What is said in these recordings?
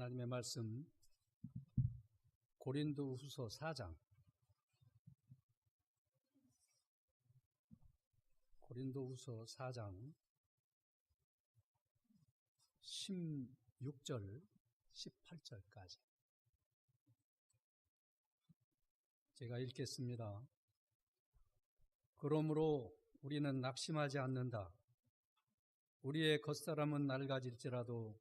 하나님의 말씀 고린도후서 4장 고린도후서 4장 16절 18절까지 제가 읽겠습니다. 그러므로 우리는 낙심하지 않는다. 우리의 겉사람은 낡아질지라도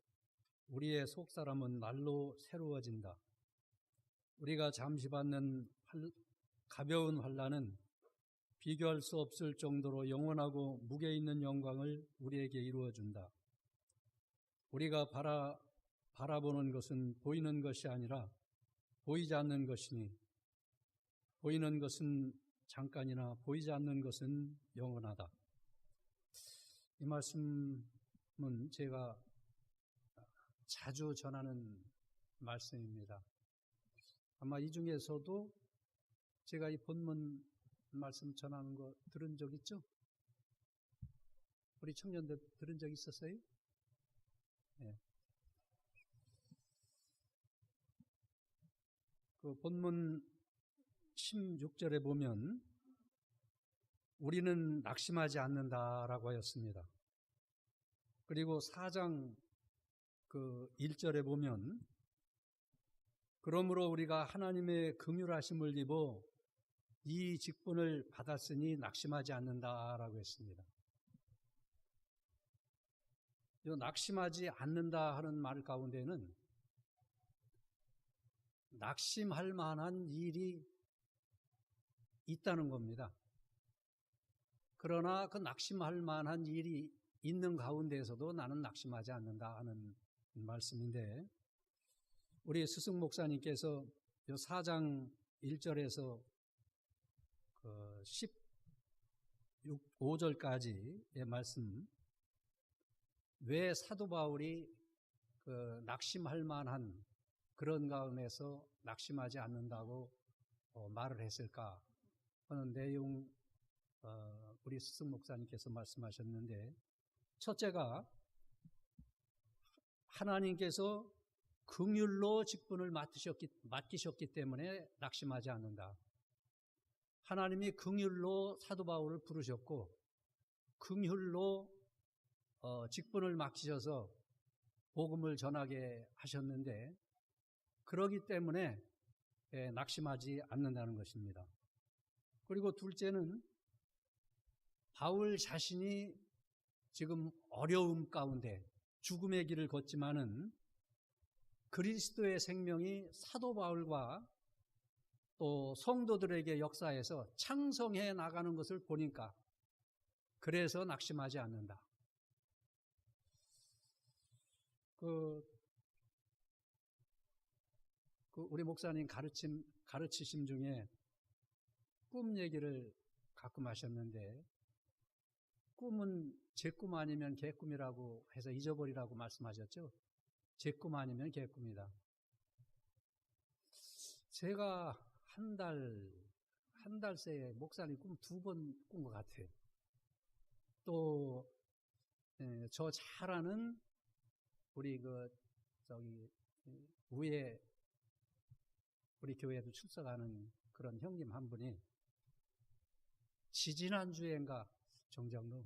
우리의 속사람은 날로 새로워진다. 우리가 잠시 받는 가벼운 환난은 비교할 수 없을 정도로 영원하고 무게 있는 영광을 우리에게 이루어준다. 우리가 바라보는 것은 보이는 것이 아니라 보이지 않는 것이니 보이는 것은 잠깐이나 보이지 않는 것은 영원하다. 이 말씀은 제가 자주 전하는 말씀입니다. 아마 이 중에서도 제가 이 본문 말씀 전하는 거 들은 적 있죠? 우리 청년들 들은 적 있었어요? 네. 그 본문 16절에 보면 우리는 낙심하지 않는다라고 하였습니다. 그리고 4장 1절에 보면 그러므로 우리가 하나님의 긍휼하심을 입어 이 직분을 받았으니 낙심하지 않는다라고 했습니다. 이 낙심하지 않는다 하는 말 가운데는 낙심할 만한 일이 있다는 겁니다. 그러나 그 낙심할 만한 일이 있는 가운데에서도 나는 낙심하지 않는다 하는 말씀인데, 우리 스승 목사님께서 4장 1절에서 15절까지의 말씀, 왜 사도 바울이 낙심할 만한 그런 가운데서 낙심하지 않는다고 말을 했을까 하는 내용, 우리 스승 목사님께서 말씀하셨는데, 첫째가 하나님께서 긍휼로 직분을 맡기셨기 때문에 낙심하지 않는다. 하나님이 긍휼로 사도 바울을 부르셨고 긍휼로 직분을 맡기셔서 복음을 전하게 하셨는데, 그러기 때문에 낙심하지 않는다는 것입니다. 그리고 둘째는 바울 자신이 지금 어려움 가운데 죽음의 길을 걷지만은 그리스도의 생명이 사도 바울과 또 성도들에게 역사해서 창성해 나가는 것을 보니까 그래서 낙심하지 않는다. 우리 목사님 가르치심 중에 꿈 얘기를 가끔 하셨는데, 꿈은 제 꿈 아니면 개꿈이라고 해서 잊어버리라고 말씀하셨죠? 제 꿈 아니면 개꿈이다. 제가 한 달 새에 목사님 꿈 2번 꾼 것 같아요. 또, 저 잘 아는 우리 위에 우리 교회에도 출석하는 그런 형님 한 분이 지지난주엔가 정장로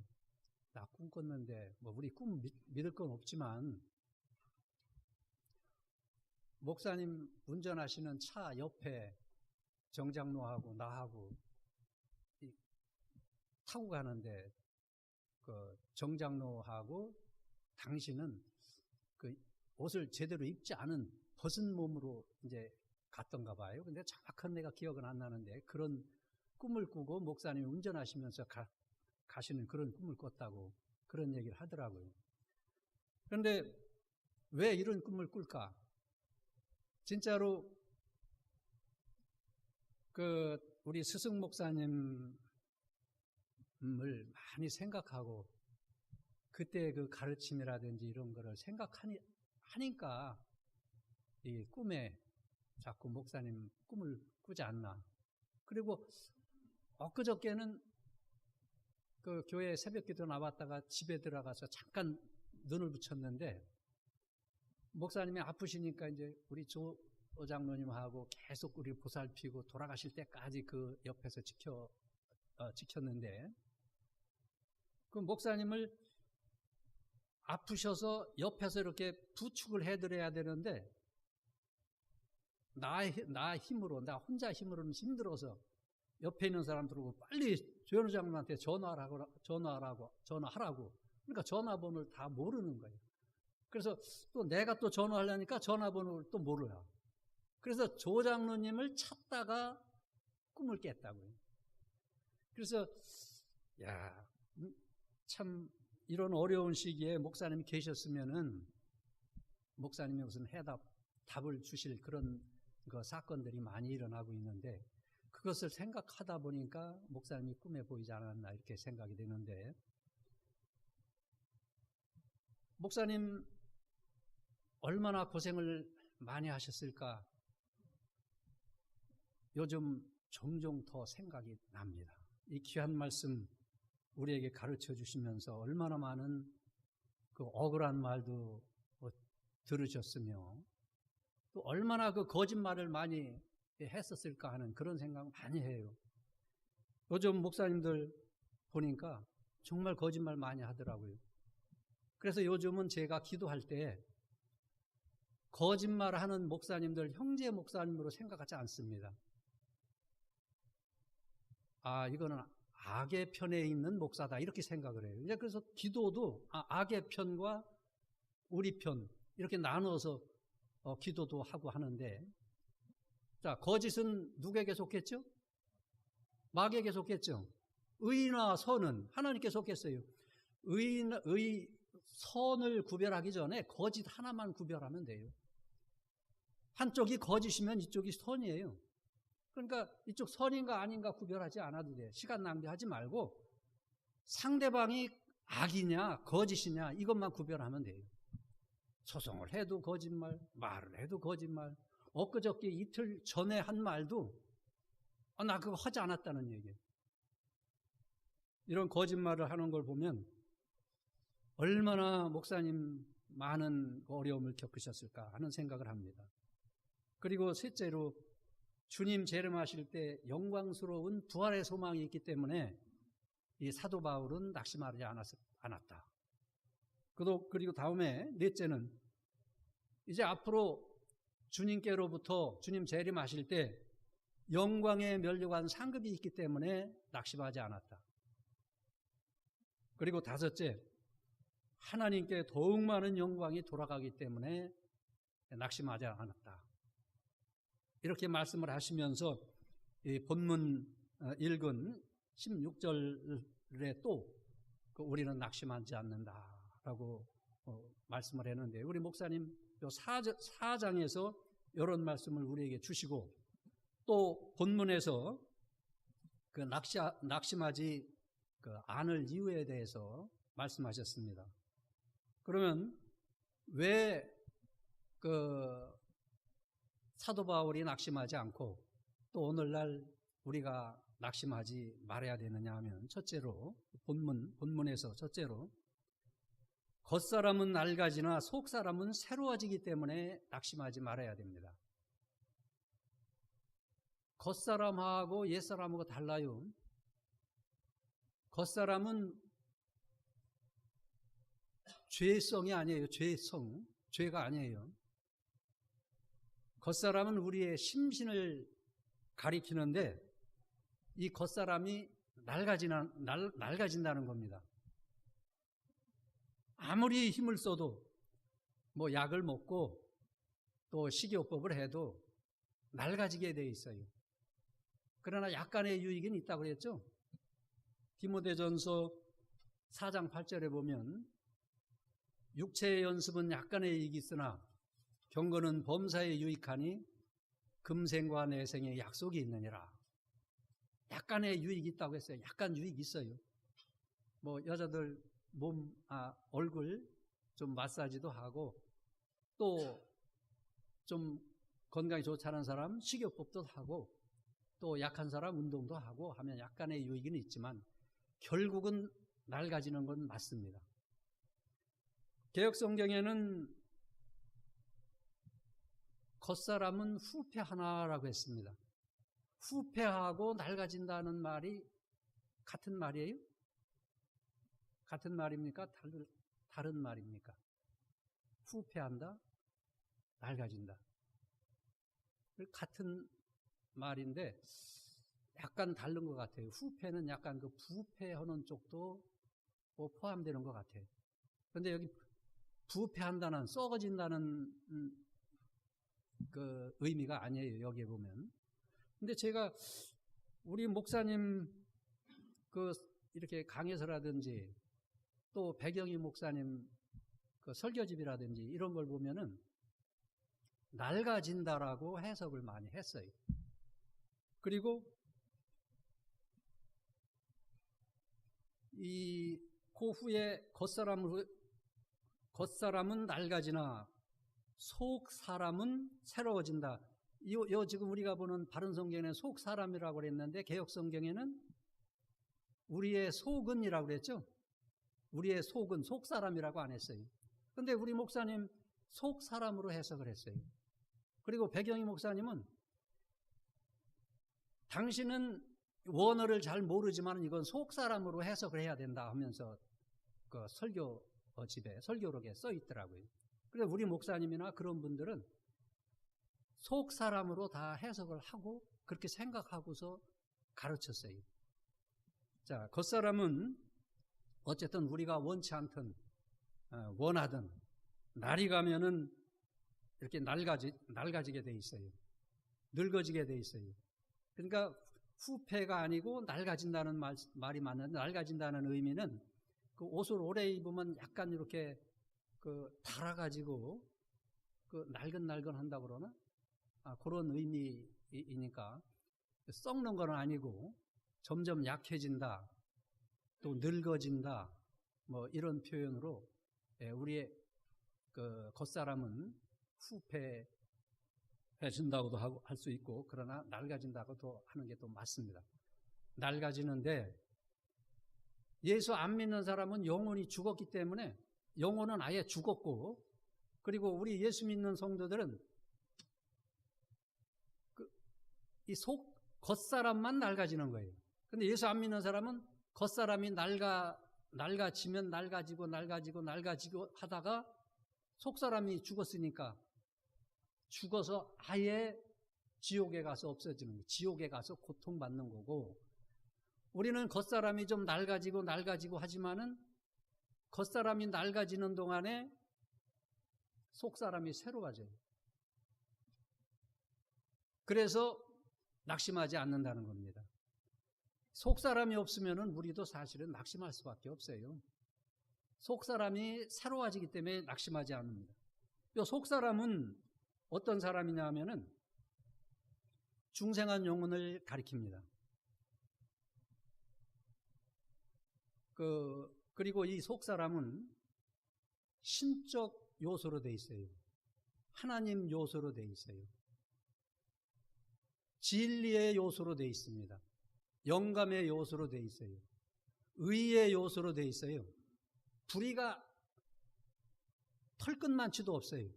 나 꿈 꿨는데, 우리 꿈 믿을 건 없지만 목사님 운전하시는 차 옆에 정장로하고 나하고 타고 가는데 정장로하고 당신은 옷을 제대로 입지 않은 벗은 몸으로 이제 갔던가 봐요. 근데 정확한 내가 기억은 안 나는데 그런 꿈을 꾸고 목사님이 운전하시면서 가시는 그런 꿈을 꿨다고 그런 얘기를 하더라고요. 그런데 왜 이런 꿈을 꿀까? 진짜로 우리 스승 목사님을 많이 생각하고 그때 그 가르침이라든지 이런 거를 생각하니까 이 꿈에 자꾸 목사님 꿈을 꾸지 않나. 그리고 엊그저께는 그 교회 새벽기도 나왔다가 집에 들어가서 잠깐 눈을 붙였는데 목사님이 아프시니까 이제 우리 조 장로님하고 계속 우리 보살피고 돌아가실 때까지 그 옆에서 지켰는데, 그 목사님을 아프셔서 옆에서 이렇게 부축을 해드려야 되는데, 나 혼자 힘으로는 힘들어서 옆에 있는 사람들하고 빨리 조현우 장로한테 전화하라고. 그러니까 전화번호를 다 모르는 거예요. 그래서 또 내가 또 전화하려니까 전화번호를 또 몰라. 그래서 조 장로님을 찾다가 꿈을 깼다고요. 그래서 참 이런 어려운 시기에 목사님이 계셨으면은 목사님이 무슨 답을 주실 그런 사건들이 많이 일어나고 있는데, 그것을 생각하다 보니까 목사님이 꿈에 보이지 않았나 이렇게 생각이 되는데, 목사님 얼마나 고생을 많이 하셨을까 요즘 종종 더 생각이 납니다. 이 귀한 말씀 우리에게 가르쳐 주시면서 얼마나 많은 그 억울한 말도 들으셨으며, 또 얼마나 그 거짓말을 많이 했었을까 하는 그런 생각 많이 해요. 요즘 목사님들 보니까 정말 거짓말 많이 하더라고요. 그래서 요즘은 제가 기도할 때 거짓말하는 목사님들 형제 목사님으로 생각하지 않습니다. 이거는 악의 편에 있는 목사다 이렇게 생각을 해요. 이제 그래서 기도도 악의 편과 우리 편 이렇게 나눠서 기도도 하고 하는데, 자, 거짓은 누구에게 속했죠? 마귀에게 속했죠. 의나 선은 하나님께 속했어요. 선을 구별하기 전에 거짓 하나만 구별하면 돼요. 한쪽이 거짓이면 이쪽이 선이에요. 그러니까 이쪽 선인가 아닌가 구별하지 않아도 돼. 시간 낭비하지 말고 상대방이 악이냐 거짓이냐 이것만 구별하면 돼요. 소송을 해도 거짓말, 말을 해도 거짓말, 엊그저께 이틀 전에 한 말도 나 그거 하지 않았다는 얘기예요. 이런 거짓말을 하는 걸 보면 얼마나 목사님 많은 어려움을 겪으셨을까 하는 생각을 합니다. 그리고 셋째로 주님 재림하실 때 영광스러운 부활의 소망이 있기 때문에 이 사도 바울은 낙심하지 않았다. 그리고 다음에 넷째는 이제 앞으로 주님께로부터 주님 재림하실 때 영광에 면류관 상급이 있기 때문에 낙심하지 않았다. 그리고 다섯째, 하나님께 더욱 많은 영광이 돌아가기 때문에 낙심하지 않았다. 이렇게 말씀을 하시면서 이 본문 읽은 16절에 또 우리는 낙심하지 않는다라고 말씀을 했는데, 우리 목사님 4장에서 이런 말씀을 우리에게 주시고, 또 본문에서 그 낙심하지 않을 이유에 대해서 말씀하셨습니다. 그러면 왜 사도 바울이 낙심하지 않고 또 오늘날 우리가 낙심하지 말아야 되느냐 하면, 첫째로 본문에서 첫째로 겉사람은 낡아지나 속사람은 새로워지기 때문에 낙심하지 말아야 됩니다. 겉사람하고 옛사람하고 달라요. 겉사람은 죄성이 아니에요. 죄가 아니에요. 겉사람은 우리의 심신을 가리키는데, 이 겉사람이 낡아진다는 겁니다. 아무리 힘을 써도 약을 먹고 또 식이요법을 해도 낡아지게 돼 있어요. 그러나 약간의 유익은 있다고 그랬죠. 디모데전서 4장 8절에 보면 육체의 연습은 약간의 이익이 있으나 경건은 범사에 유익하니 금생과 내생에 약속이 있느니라. 약간의 유익이 있다고 했어요. 약간 유익이 있어요. 여자들 얼굴 좀 마사지도 하고, 또 좀 건강이 좋지 않은 사람 식이요법도 하고, 또 약한 사람 운동도 하고 하면 약간의 유익은 있지만 결국은 낡아지는 건 맞습니다. 개혁성경에는 겉사람은 후패하나라고 했습니다. 후패하고 낡아진다는 말이 같은 말이에요? 같은 말입니까? 다른 말입니까? 후패한다, 낡아진다. 같은 말인데 약간 다른 것 같아요. 후패는 약간 그 부패하는 쪽도 포함되는 것 같아요. 그런데 여기 부패한다는, 썩어진다는 그 의미가 아니에요. 여기에 보면. 근데 제가 우리 목사님 그 이렇게 강해서라든지 또 백영희 목사님 그 설교집이라든지 이런 걸 보면은 낡아진다라고 해석을 많이 했어요. 그리고 그 후에 겉사람은 낡아지나 속 사람은 새로워진다. 지금 우리가 보는 바른 성경에는 속 사람이라고 그랬는데 개역 성경에는 우리의 속은이라고 그랬죠. 우리의 속은 속 사람이라고 안 했어요. 그런데 우리 목사님 속 사람으로 해석을 했어요. 그리고 백영희 목사님은 당신은 원어를 잘 모르지만 이건 속 사람으로 해석을 해야 된다 하면서 그 설교집에 설교록에 써 있더라고요. 그래서 우리 목사님이나 그런 분들은 속 사람으로 다 해석을 하고 그렇게 생각하고서 가르쳤어요. 자, 겉사람은 어쨌든 우리가 원치 않든 원하든 날이 가면은 이렇게 낡아지게 돼 있어요. 늙어지게 돼 있어요. 그러니까 후패가 아니고 낡아진다는 말이 맞는데, 낡아진다는 의미는 그 옷을 오래 입으면 약간 이렇게 그 달아가지고 그 날근날근 한다 그러나? 그런 의미이니까 썩는 건 아니고 점점 약해진다, 또 늙어진다, 뭐 이런 표현으로 우리의 그 겉사람은 후패해진다고도 할 수 있고, 그러나 낡아진다고도 하는 게 또 맞습니다. 낡아지는데 예수 안 믿는 사람은 영혼이 죽었기 때문에 영혼은 아예 죽었고, 그리고 우리 예수 믿는 성도들은 이 겉사람만 낡아지는 거예요. 근데 예수 안 믿는 사람은 겉사람이 낡아지면 낡아지고 하다가 속사람이 죽었으니까 죽어서 아예 지옥에 가서 없어지는 거예요. 지옥에 가서 고통받는 거고, 우리는 겉사람이 좀 낡아지고 하지만은 겉사람이 낡아지는 동안에 속사람이 새로워져요. 그래서 낙심하지 않는다는 겁니다. 속사람이 없으면은 우리도 사실은 낙심할 수밖에 없어요. 속사람이 새로워지기 때문에 낙심하지 않습니다. 이 속사람은 어떤 사람이냐 하면은 중생한 영혼을 가리킵니다. 그리고 이 속사람은 신적 요소로 되어 있어요. 하나님 요소로 되어 있어요. 진리의 요소로 되어 있습니다. 영감의 요소로 되어 있어요. 의의 요소로 되어 있어요. 불의가 털끝만치도 없어요.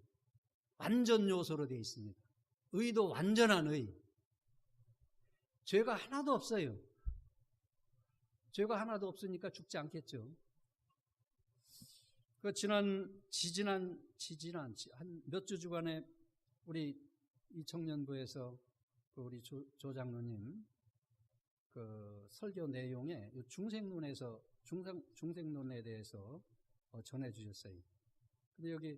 완전 요소로 되어 있습니다. 의도 완전한 의. 죄가 하나도 없어요. 죄가 하나도 없으니까 죽지 않겠죠. 지지난 한 몇 주 주간에 우리 이 청년부에서 우리 조 장로님 그 설교 내용에 중생론에 대해서 전해 주셨어요. 근데 여기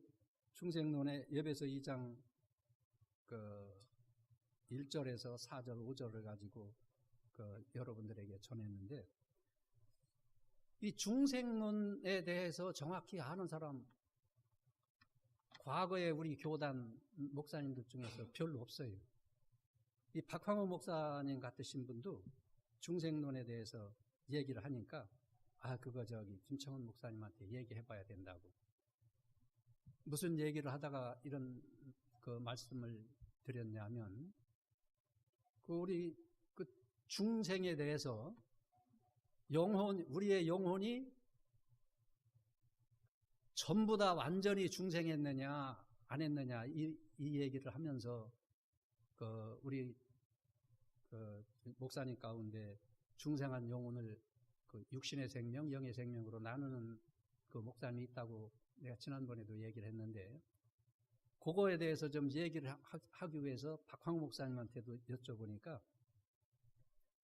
중생론의 에베소 2장 그 1절에서 4절, 5절을 가지고 여러분들에게 전했는데, 이 중생론에 대해서 정확히 아는 사람 과거에 우리 교단 목사님들 중에서 별로 없어요. 이 박황호 목사님 같으신 분도 중생론에 대해서 얘기를 하니까 그거 김청원 목사님한테 얘기해 봐야 된다고. 무슨 얘기를 하다가 이런 말씀을 드렸냐면, 우리 중생에 대해서 우리의 영혼이 전부 다 완전히 중생했느냐 안 했느냐 이 얘기를 하면서 우리 목사님 가운데 중생한 영혼을 육신의 생명, 영의 생명으로 나누는 목사님이 있다고 내가 지난번에도 얘기를 했는데, 그거에 대해서 좀 얘기를 하기 위해서 박황 목사님한테도 여쭤보니까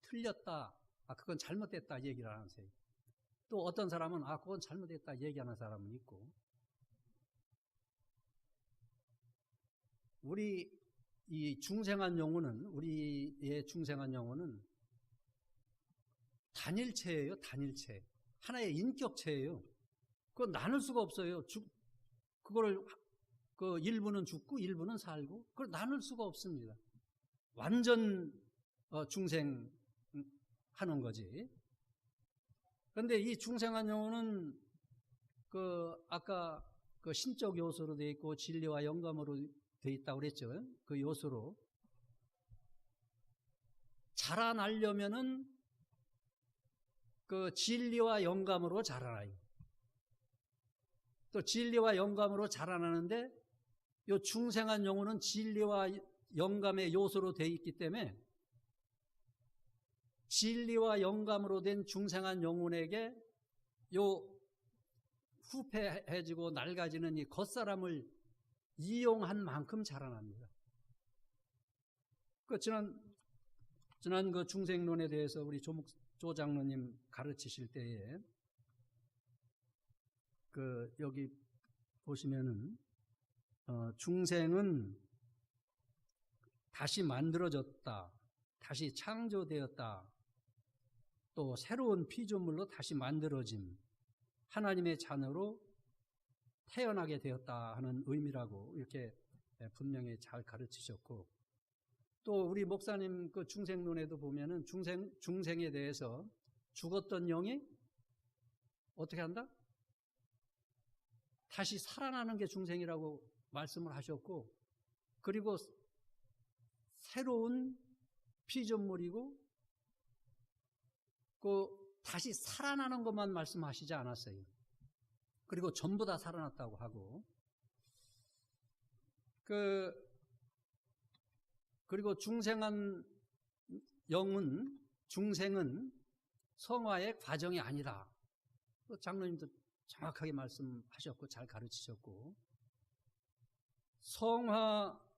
틀렸다, 그건 잘못됐다 얘기를 하세요. 또 어떤 사람은 그건 잘못됐다 얘기하는 사람은 있고, 우리 이 중생한 영혼은, 우리의 중생한 영혼은 단일체예요, 단일체. 하나의 인격체예요. 그거 나눌 수가 없어요. 그거를 일부는 죽고 일부는 살고, 그걸 나눌 수가 없습니다. 완전 중생하는 거지. 그런데 이 중생한 영혼은 아까 신적 요소로 되어 있고 진리와 영감으로 되어 있다고 그랬죠. 그 요소로 자라나려면은 진리와 영감으로 자라나요. 또 진리와 영감으로 자라나는데, 이 중생한 영혼은 진리와 영감의 요소로 되어 있기 때문에 진리와 영감으로 된 중생한 영혼에게 요 후패해지고 낡아지는 이 겉사람을 이용한 만큼 자라납니다. 지난 그 중생론에 대해서 우리 조 장로님 가르치실 때에 여기 보시면은 중생은 다시 만들어졌다, 다시 창조되었다, 또 새로운 피조물로 다시 만들어짐, 하나님의 자녀로 태어나게 되었다 하는 의미라고 이렇게 분명히 잘 가르치셨고, 또 우리 목사님 그 중생론에도 보면은 중생에 대해서 죽었던 영이 어떻게 한다? 다시 살아나는 게 중생이라고 말씀을 하셨고, 그리고 새로운 피조물이고 다시 살아나는 것만 말씀하시지 않았어요. 그리고 전부 다 살아났다고 하고, 그리고 중생은 성화의 과정이 아니다. 장로님도 정확하게 말씀하셨고 잘 가르치셨고,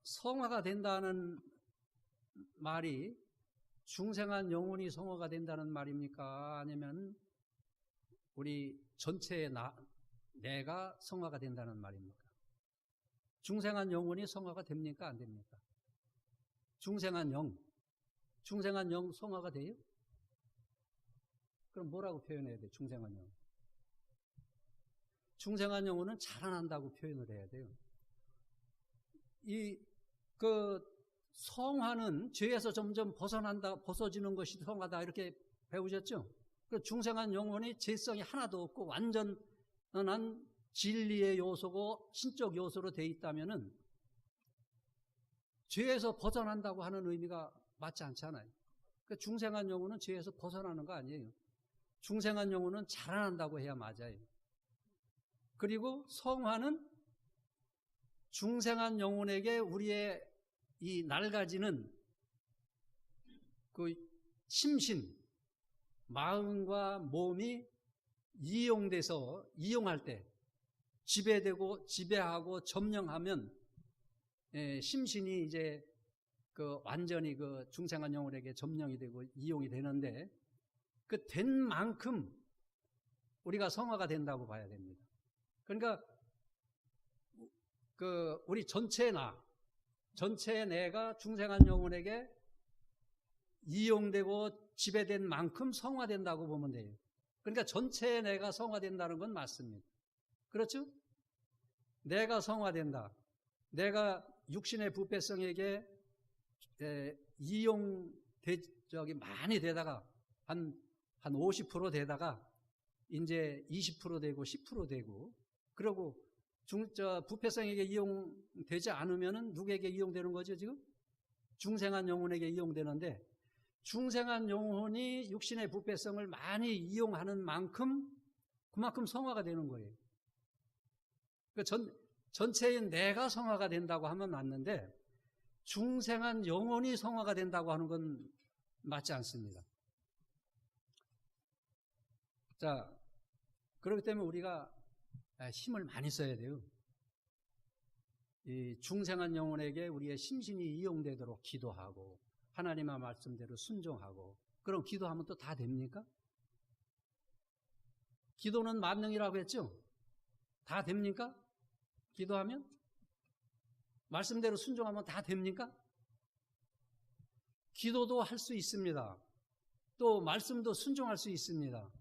성화가 된다는 말이 중생한 영혼이 성화가 된다는 말입니까? 아니면 우리 전체의 내가 성화가 된다는 말입니까? 중생한 영혼이 성화가 됩니까? 안 됩니까? 중생한 영 성화가 돼요? 그럼 뭐라고 표현해야 돼요? 중생한 영. 중생한 영혼은 자라난다고 표현을 해야 돼요. 성화는 죄에서 점점 벗어지는 것이 성화다 이렇게 배우셨죠? 중생한 영혼이 죄성이 하나도 없고 완전한 진리의 요소고 신적 요소로 되어 있다면은 죄에서 벗어난다고 하는 의미가 맞지 않잖아요. 중생한 영혼은 죄에서 벗어나는 거 아니에요. 중생한 영혼은 자라난다고 해야 맞아요. 그리고 성화는 중생한 영혼에게 우리의 이 낡아지는 심신, 마음과 몸이 이용할 때 지배하고 점령하면 심신이 이제 완전히 중생한 영혼에게 점령이 되고 이용이 되는데, 된 만큼 우리가 성화가 된다고 봐야 됩니다. 그러니까 우리 전체의 내가 중생한 영혼에게 이용되고 지배된 만큼 성화된다고 보면 돼요. 그러니까 전체의 내가 성화된다는 건 맞습니다. 그렇죠? 내가 성화된다. 내가 육신의 부패성에게 많이 되다가 한 50% 되다가 이제 20% 되고 10% 되고, 그리고 부패성에게 이용되지 않으면은 누구에게 이용되는 거죠, 지금? 중생한 영혼에게 이용되는데, 중생한 영혼이 육신의 부패성을 많이 이용하는 그만큼 성화가 되는 거예요. 전체인 내가 성화가 된다고 하면 맞는데 중생한 영혼이 성화가 된다고 하는 건 맞지 않습니다. 자, 그렇기 때문에 우리가 힘을 많이 써야 돼요. 이 중생한 영혼에게 우리의 심신이 이용되도록 기도하고 하나님의 말씀대로 순종하고, 그럼 기도하면 또 다 됩니까? 기도는 만능이라고 했죠? 다 됩니까? 기도하면? 말씀대로 순종하면 다 됩니까? 기도도 할 수 있습니다. 또 말씀도 순종할 수 있습니다.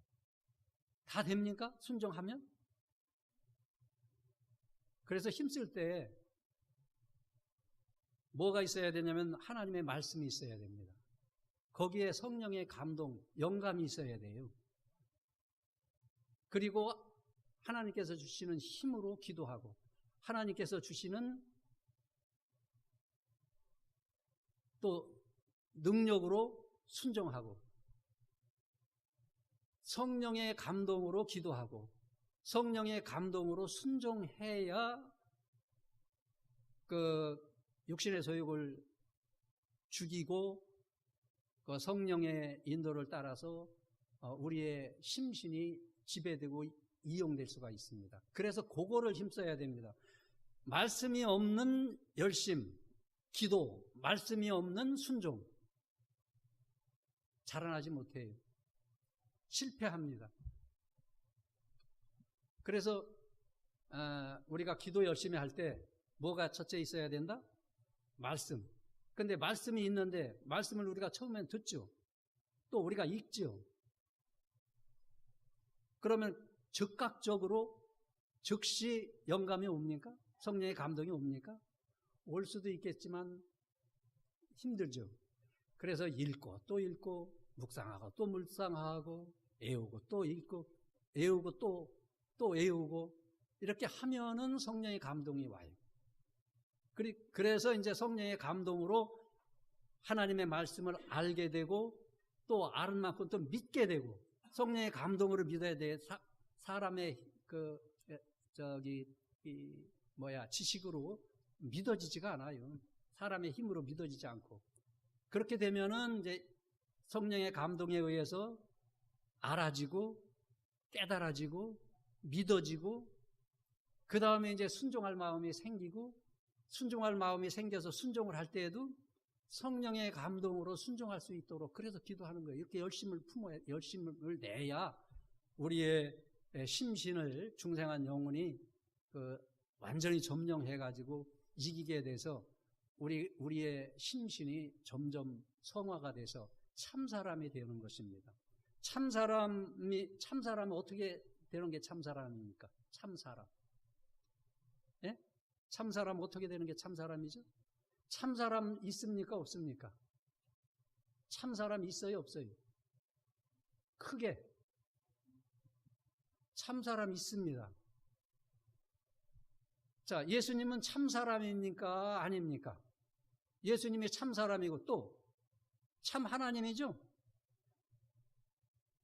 다 됩니까? 순종하면? 그래서 힘쓸 때 뭐가 있어야 되냐면 하나님의 말씀이 있어야 됩니다. 거기에 성령의 감동, 영감이 있어야 돼요. 그리고 하나님께서 주시는 힘으로 기도하고 하나님께서 주시는 또 능력으로 순종하고 성령의 감동으로 기도하고 성령의 감동으로 순종해야 그 육신의 소욕을 죽이고 그 성령의 인도를 따라서 우리의 심신이 지배되고 이용될 수가 있습니다. 그래서 그거를 힘써야 됩니다. 말씀이 없는 열심, 기도, 말씀이 없는 순종 자라나지 못해요. 실패합니다. 그래서 우리가 기도 열심히 할 때 뭐가 첫째 있어야 된다? 말씀. 근데 말씀이 있는데 말씀을 우리가 처음엔 듣죠. 또 우리가 읽죠. 그러면 즉각적으로 즉시 영감이 옵니까? 성령의 감동이 옵니까? 올 수도 있겠지만 힘들죠. 그래서 읽고 또 읽고 묵상하고 또 묵상하고 애우고 또 읽고 애우고 또 애우고 이렇게 하면은 성령의 감동이 와요. 그래서 이제 성령의 감동으로 하나님의 말씀을 알게 되고 또 아는 만큼 또 믿게 되고 성령의 감동으로 믿어야 돼. 사람의 지식으로 믿어지지가 않아요. 사람의 힘으로 믿어지지 않고. 그렇게 되면은 이제 성령의 감동에 의해서 알아지고 깨달아지고 믿어지고 그 다음에 이제 순종할 마음이 생기고 순종할 마음이 생겨서 순종을 할 때에도 성령의 감동으로 순종할 수 있도록 그래서 기도하는 거예요. 이렇게 열심을 내야 우리의 심신을 중생한 영혼이 완전히 점령해가지고 이기게 돼서 우리의 심신이 점점 성화가 돼서 참사람이 되는 것입니다. 참사람은 어떻게 되는 게 참사람입니까? 참사람. 예? 참사람 어떻게 되는 게 참사람이죠? 참사람 있습니까? 없습니까? 참사람 있어요? 없어요? 크게. 참사람 있습니다. 자, 예수님은 참사람입니까? 아닙니까? 예수님이 참사람이고 또 참 하나님이죠?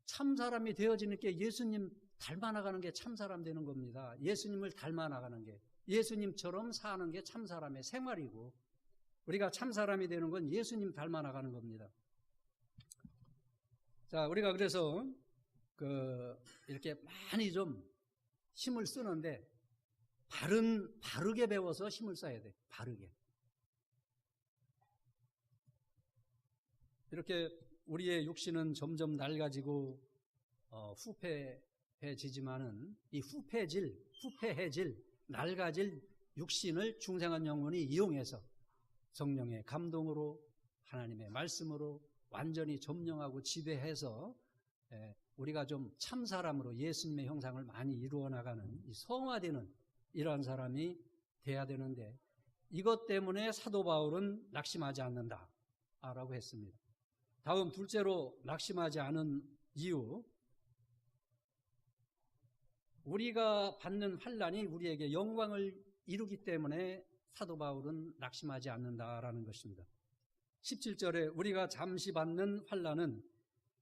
참사람이 되어지는 게 예수님 닮아나가는 게 참사람 되는 겁니다. 예수님을 닮아나가는 게. 예수님처럼 사는 게 참사람의 생활이고 우리가 참사람이 되는 건 예수님 닮아나가는 겁니다. 자, 우리가 그래서 이렇게 많이 좀 힘을 쓰는데 바르게 배워서 힘을 써야 돼. 바르게. 이렇게 우리의 육신은 점점 낡아지고 후패해지지만은 이 후패해질 낡아질 육신을 중생한 영혼이 이용해서 성령의 감동으로 하나님의 말씀으로 완전히 점령하고 지배해서 우리가 좀 참사람으로 예수님의 형상을 많이 이루어 나가는 이 성화되는 이러한 사람이 돼야 되는데 이것 때문에 사도 바울은 낙심하지 않는다라고 했습니다. 다음 둘째로 낙심하지 않은 이유, 우리가 받는 환난이 우리에게 영광을 이루기 때문에 사도 바울은 낙심하지 않는다라는 것입니다. 17절에 우리가 잠시 받는 환난은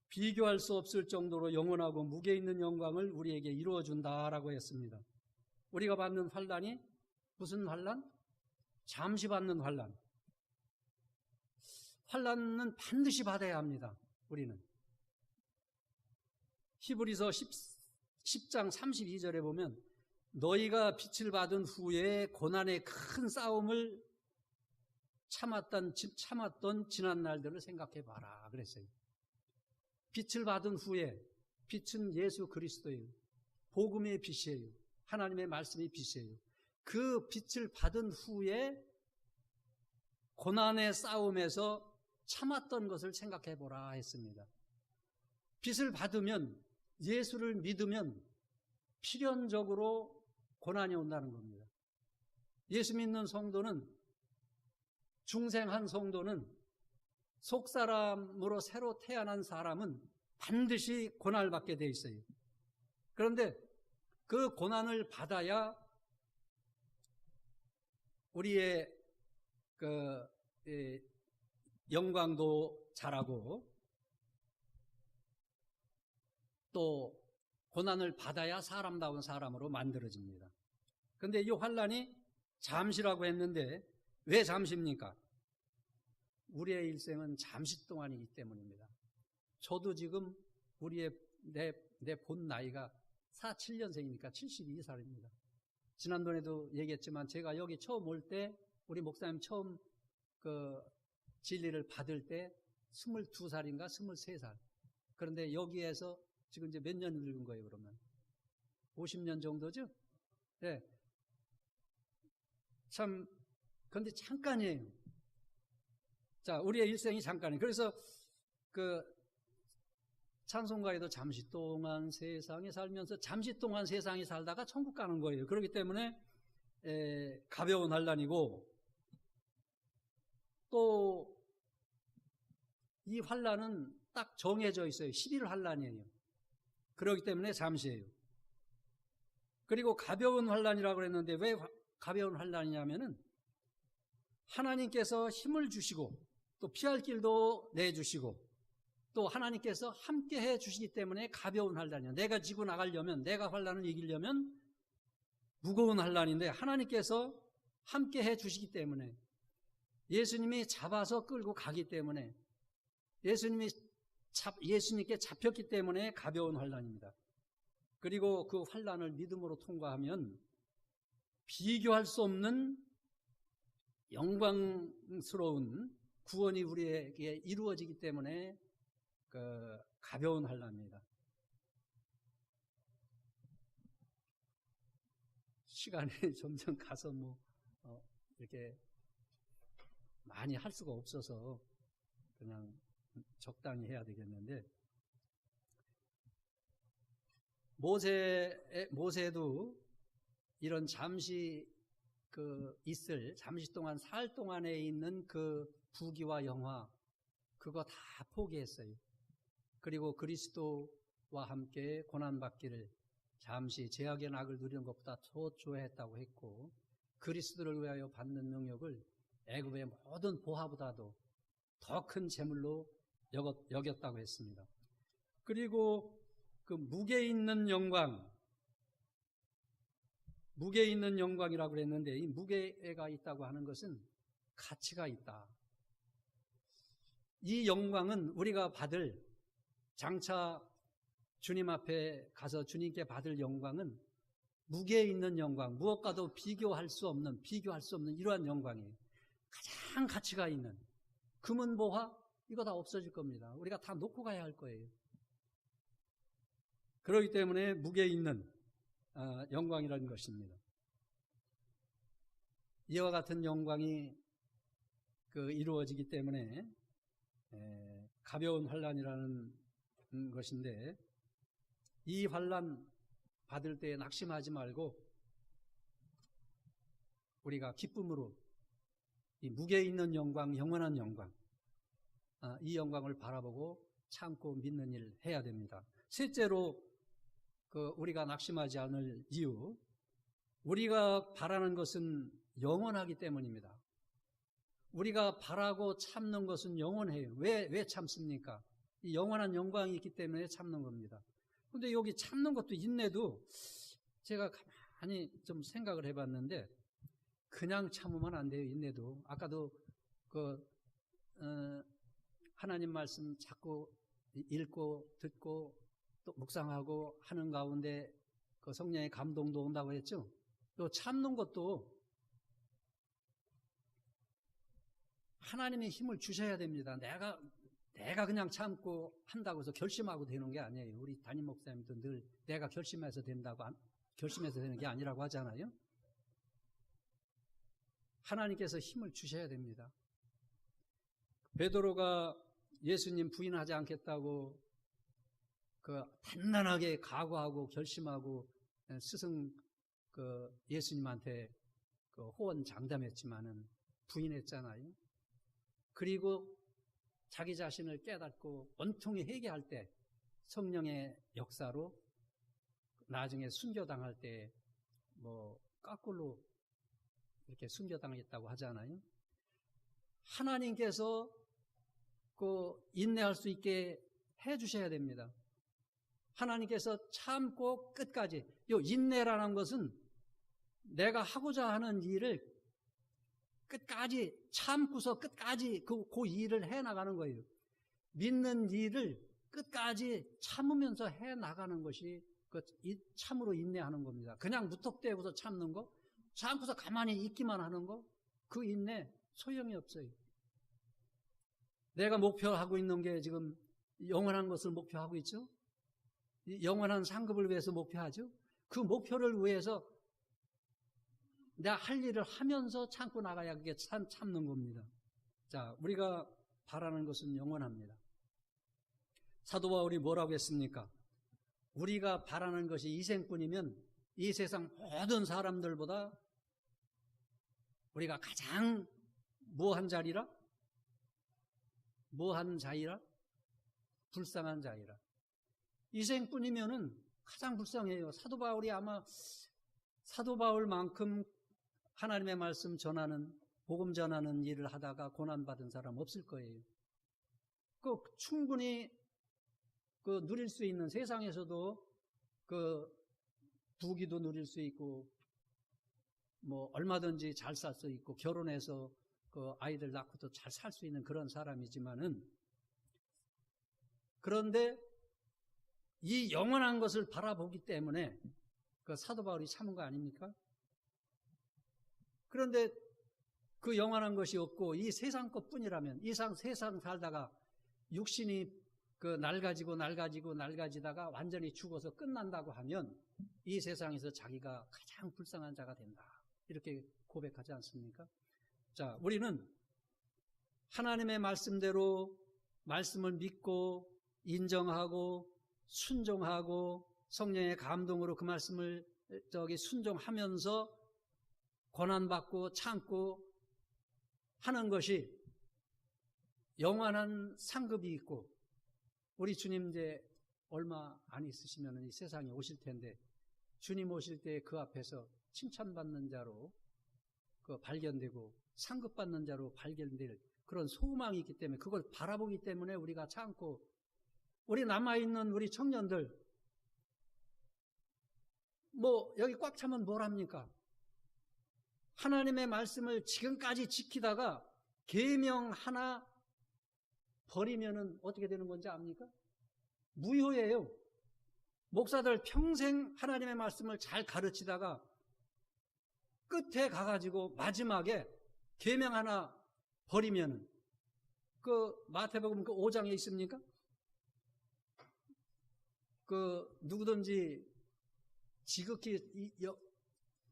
비교할 수 없을 정도로 영원하고 무게 있는 영광을 우리에게 이루어준다라고 했습니다. 우리가 받는 환난이 무슨 환란? 잠시 받는 환란. 환란은 반드시 받아야 합니다. 우리는. 히브리서 10장 32절에 보면 너희가 빛을 받은 후에 고난의 큰 싸움을 참았던 지난 날들을 생각해 봐라 그랬어요. 빛을 받은 후에, 빛은 예수 그리스도예요. 복음의 빛이에요. 하나님의 말씀의 빛이에요. 그 빛을 받은 후에 고난의 싸움에서 참았던 것을 생각해 보라 했습니다. 빛을 받으면, 예수를 믿으면 필연적으로 고난이 온다는 겁니다. 예수 믿는 성도는, 중생한 성도는, 속사람으로 새로 태어난 사람은 반드시 고난을 받게 돼 있어요. 그런데 그 고난을 받아야 우리의 영광도 자라고, 또 고난을 받아야 사람다운 사람으로 만들어집니다. 그런데 이 환란이 잠시라고 했는데 왜 잠시입니까? 우리의 일생은 잠시 동안이기 때문입니다. 저도 지금 내 본 나이가 47년생이니까 72살입니다. 지난번에도 얘기했지만 제가 여기 처음 올 때, 우리 목사님 처음 진리를 받을 때 22살인가 23살. 그런데 여기에서 지금 이제 몇 년 늙은 거예요, 그러면? 50년 정도죠? 네. 참, 그런데 잠깐이에요. 자, 우리의 일생이 잠깐이에요. 그래서 찬송가에도 잠시 동안 세상에 살면서 잠시 동안 세상에 살다가 천국 가는 거예요. 그렇기 때문에 가벼운 환란이고, 또 이 환란은 딱 정해져 있어요. 10일 환란이에요. 그렇기 때문에 잠시예요. 그리고 가벼운 환란이라고 그랬는데 왜 가벼운 환란이냐면은 하나님께서 힘을 주시고 또 피할 길도 내주시고 또 하나님께서 함께 해 주시기 때문에 가벼운 환란이에요. 내가 지고 나가려면, 내가 환란을 이기려면 무거운 환란인데 하나님께서 함께 해 주시기 때문에, 예수님이 잡아서 끌고 가기 때문에, 예수님께 잡혔기 때문에 가벼운 환란입니다. 그리고 그 환란을 믿음으로 통과하면 비교할 수 없는 영광스러운 구원이 우리에게 이루어지기 때문에 가벼운 환란입니다. 시간이 점점 가서 이렇게 많이 할 수가 없어서 그냥 적당히 해야 되겠는데, 모세도 이런 잠시 잠시 동안 살 동안에 있는 그 부귀와 영화, 그거 다 포기했어요. 그리고 그리스도와 함께 고난받기를 잠시 제약의 낙을 누리는 것보다 더 좋아했다고 했고, 그리스도를 위하여 받는 능력을 애굽의 모든 보화보다도 더 큰 재물로 여겼다고 했습니다. 그리고 그 무게 있는 영광이라고 그랬는데, 이 무게가 있다고 하는 것은 가치가 있다. 이 영광은 우리가 받을, 장차 주님 앞에 가서 주님께 받을 영광은 무게 있는 영광, 무엇과도 비교할 수 없는 이러한 영광이에요. 가장 가치가 있는 금은 보화, 이거 다 없어질 겁니다. 우리가 다 놓고 가야 할 거예요. 그렇기 때문에 무게 있는 영광이라는 것입니다. 이와 같은 영광이 이루어지기 때문에 가벼운 환란이라는 것인데, 이 환란 받을 때 낙심하지 말고 우리가 기쁨으로 이 무게 있는 영광, 영원한 영광, 이 영광을 바라보고 참고 믿는 일을 해야 됩니다. 셋째로 우리가 낙심하지 않을 이유, 우리가 바라는 것은 영원하기 때문입니다. 우리가 바라고 참는 것은 영원해요. 왜 참습니까? 이 영원한 영광이 있기 때문에 참는 겁니다. 그런데 여기 참는 것도 인내도 제가 가만히 좀 생각을 해봤는데, 그냥 참으면 안 돼요. 인내도. 아까도 하나님 말씀 자꾸 읽고 듣고 또 묵상하고 하는 가운데 그 성령의 감동도 온다고 했죠. 또 참는 것도 하나님의 힘을 주셔야 됩니다. 내가 그냥 참고 한다고 해서 결심하고 되는 게 아니에요. 우리 담임 목사님도 늘 내가 결심해서 결심해서 되는 게 아니라고 하잖아요. 하나님께서 힘을 주셔야 됩니다. 베드로가 예수님 부인하지 않겠다고 단단하게 각오하고 결심하고 스승 예수님한테 호언장담했지만은 부인했잖아요. 그리고 자기 자신을 깨닫고 원통히 회개할 때 성령의 역사로 나중에 순교당할 때 거꾸로 이렇게 순교당했다고 하잖아요. 하나님께서 인내할 수 있게 해주셔야 됩니다. 하나님께서 참고 끝까지. 이 인내라는 것은 내가 하고자 하는 일을 끝까지 참고서 끝까지 그 일을 해나가는 거예요. 믿는 일을 끝까지 참으면서 해나가는 것이 참으로 인내하는 겁니다. 그냥 무턱대고서 참는 거, 참고서 가만히 있기만 하는 거, 그 인내 소용이 없어요. 내가 목표하고 있는 게 지금 영원한 것을 목표하고 있죠. 영원한 상급을 위해서 목표하죠. 그 목표를 위해서 내가 할 일을 하면서 참고 나가야 그게 참는 겁니다. 자, 우리가 바라는 것은 영원합니다. 사도 바울이 뭐라고 했습니까? 우리가 바라는 것이 이생뿐이면 이 세상 모든 사람들보다 우리가 가장 뭐한 자리라? 뭐한 자이라? 불쌍한 자이라. 이생뿐이면은 가장 불쌍해요. 사도 바울이 아마 사도 바울만큼 하나님의 말씀 전하는, 복음 전하는 일을 하다가 고난받은 사람 없을 거예요. 충분히 누릴 수 있는 세상에서도 부귀도 누릴 수 있고, 얼마든지 잘 살 수 있고, 결혼해서 아이들 낳고도 잘 살 수 있는 그런 사람이지만은, 그런데 이 영원한 것을 바라보기 때문에 사도 바울이 참은 거 아닙니까? 그런데 그 영원한 것이 없고 이 세상 것뿐이라면, 이 세상 살다가 육신이 낡아지다가 완전히 죽어서 끝난다고 하면 이 세상에서 자기가 가장 불쌍한 자가 된다. 이렇게 고백하지 않습니까? 자, 우리는 하나님의 말씀대로 말씀을 믿고 인정하고 순종하고 성령의 감동으로 그 말씀을 순종하면서 고난받고 참고 하는 것이 영원한 상급이 있고, 우리 주님 이제 얼마 안 있으시면 이 세상에 오실 텐데, 주님 오실 때 그 앞에서 칭찬받는 자로 발견되고 상급받는 자로 발견될 그런 소망이 있기 때문에, 그걸 바라보기 때문에 우리가 참고, 우리 남아있는 우리 청년들 여기 꽉 차면 뭘 합니까? 하나님의 말씀을 지금까지 지키다가 계명 하나 버리면은 어떻게 되는 건지 압니까? 무효예요. 목사들 평생 하나님의 말씀을 잘 가르치다가 끝에 가가지고 마지막에 계명 하나 버리면은, 마태복음 5장에 있습니까? 누구든지 지극히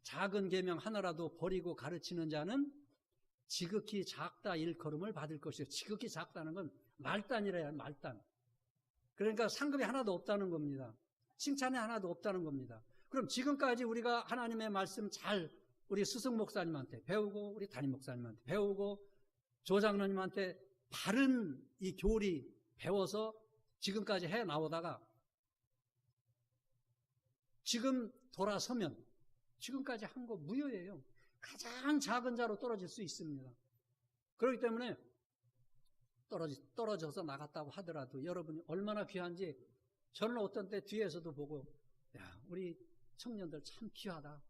작은 계명 하나라도 버리고 가르치는 자는 지극히 작다 일컬음을 받을 것이요. 지극히 작다는 건 말단이라 해요. 말단. 그러니까 상급이 하나도 없다는 겁니다. 칭찬이 하나도 없다는 겁니다. 그럼 지금까지 우리가 하나님의 말씀 우리 스승 목사님한테 배우고, 우리 담임 목사님한테 배우고, 조장로님한테 바른 이 교리 배워서 지금까지 해 나오다가 지금 돌아서면 지금까지 한 거 무효예요. 가장 작은 자로 떨어질 수 있습니다. 그렇기 때문에 떨어져서 나갔다고 하더라도 여러분이 얼마나 귀한지, 저는 어떤 때 뒤에서도 보고, 야, 우리 청년들 참 귀하다.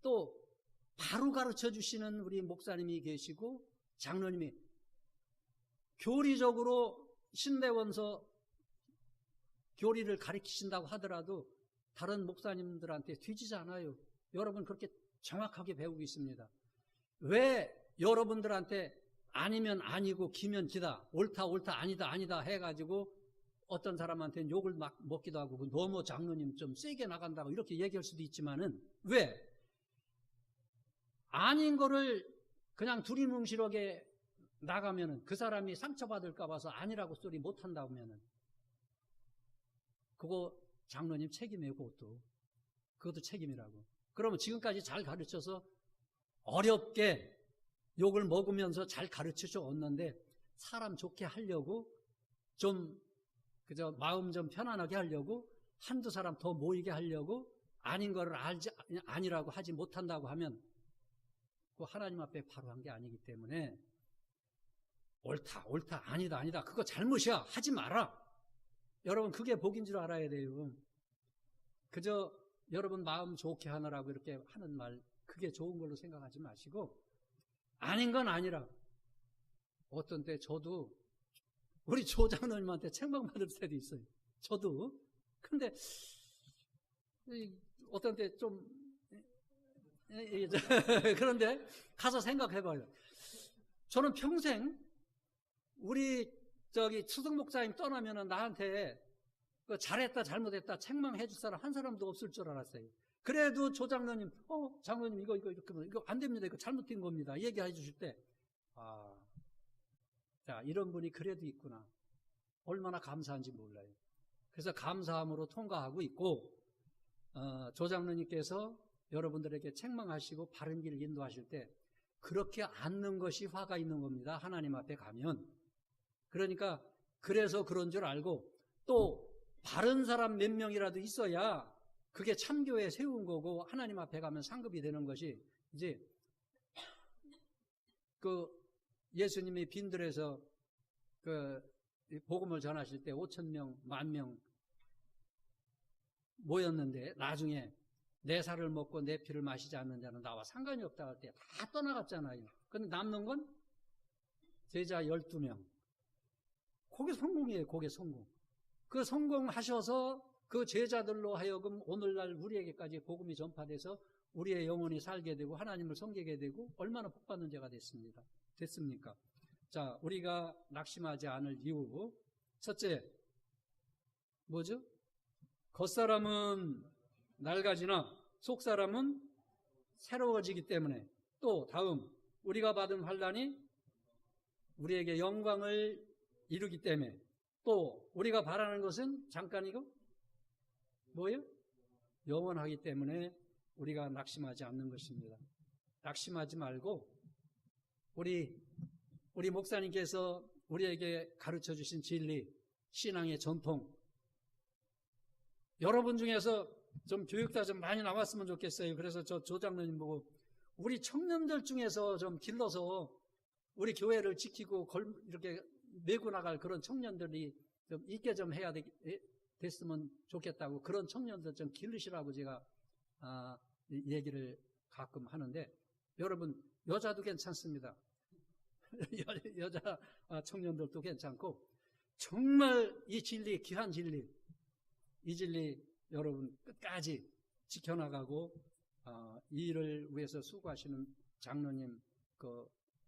또 바로 가르쳐 주시는 우리 목사님이 계시고 장로님이 교리적으로 신대원서 교리를 가르치신다고 하더라도 다른 목사님들한테 뒤지지 않아요. 여러분 그렇게 정확하게 배우고 있습니다. 왜 여러분들한테 아니면 아니고 기면 기다, 옳다 아니다 해가지고 어떤 사람한테는 욕을 막 먹기도 하고 너무 장로님 좀 세게 나간다고 이렇게 얘기할 수도 있지만은 왜? 아닌 거를 그냥 두리뭉실하게 나가면은 그 사람이 상처받을까 봐서 아니라고 소리 못한다고 하면은 그거 장로님 책임이에요. 그것도 책임이라고. 그러면 지금까지 잘 가르쳐서 어렵게 욕을 먹으면서 잘 가르쳐 줬는데 사람 좋게 하려고 좀 그저 마음 좀 편안하게 하려고 한두 사람 더 모이게 하려고 아닌 거를 아니라고 하지 못한다고 하면 그 하나님 앞에 바로 한 게 아니기 때문에 옳다 아니다 그거 잘못이야 하지 마라. 여러분 그게 복인 줄 알아야 돼요. 그저 여러분 마음 좋게 하느라고 이렇게 하는 말 그게 좋은 걸로 생각하지 마시고 아닌 건 아니라 어떤 때 저도 우리 조장로님한테 책망받을 때도 있어요. 저도. 근데 어떤 때 좀 그런데 가서 생각해봐요. 저는 평생 우리 추승 목사님 떠나면은 나한테 잘했다 잘못했다 책망해 줄 사람 한 사람도 없을 줄 알았어요. 그래도 조장로님 장로님 이거 안 됩니다. 이거 잘못된 겁니다. 얘기해 주실 때 자, 이런 분이 그래도 있구나. 얼마나 감사한지 몰라요. 그래서 감사함으로 통과하고 있고 조장로님께서 여러분들에게 책망하시고 바른 길을 인도하실 때 그렇게 앉는 것이 화가 있는 겁니다. 하나님 앞에 가면. 그러니까 그래서 그런 줄 알고 또 바른 사람 몇 명이라도 있어야 그게 참교회 세운 거고 하나님 앞에 가면 상급이 되는 것이 이제 그 예수님이 빈들에서 그 복음을 전하실 때 5,000명, 10,000명 모였는데 나중에 내 살을 먹고 내 피를 마시지 않는 자는 나와 상관이 없다 할 때 다 떠나갔잖아요. 근데 남는 건 제자 12명. 그게 성공이에요. 그게 성공. 그 성공하셔서 그 제자들로 하여금 오늘날 우리에게까지 복음이 전파돼서 우리의 영혼이 살게 되고 하나님을 섬기게 되고 얼마나 복받는 자가 됐습니까? 자, 우리가 낙심하지 않을 이유. 첫째, 뭐죠? 겉사람은 낡아지나 속사람은 새로워지기 때문에. 또 다음, 우리가 받은 환난이 우리에게 영광을 이루기 때문에. 또 우리가 바라는 것은 잠깐이고 뭐예요? 영원하기 때문에 우리가 낙심하지 않는 것입니다. 낙심하지 말고 우리 목사님께서 우리에게 가르쳐 주신 진리, 신앙의 전통 여러분 중에서 좀 교육자 좀 많이 나왔으면 좋겠어요. 그래서 저 조장로님 보고 우리 청년들 중에서 좀 길러서 우리 교회를 지키고 이렇게 메고 나갈 그런 청년들이 좀 있게 좀 해야 됐으면 좋겠다고 그런 청년들 좀 기르시라고 제가 얘기를 가끔 하는데 여러분 여자도 괜찮습니다. 여자 청년들도 괜찮고 정말 이 진리 귀한 진리 이 진리 여러분 끝까지 지켜나가고 이 일을 위해서 수고하시는 장로님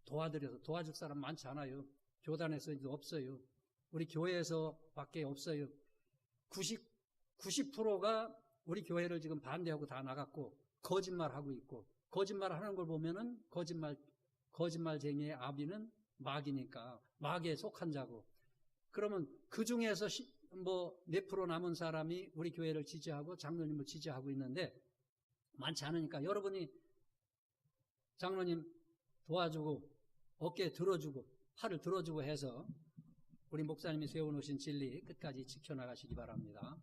도와줄 사람 많지 않아요. 교단에서 이제 없어요. 우리 교회에서 밖에 없어요. 90%가 우리 교회를 지금 반대하고 다 나갔고 거짓말하고 있고 거짓말하는 걸 보면은 거짓말쟁이의 아비는 마귀니까 마귀에 속한 자고 그러면 그 중에서 몇 프로 남은 사람이 우리 교회를 지지하고 장로님을 지지하고 있는데 많지 않으니까 여러분이 장로님 도와주고 어깨 들어주고 팔을 들어주고 해서 우리 목사님이 세워놓으신 진리 끝까지 지켜나가시기 바랍니다.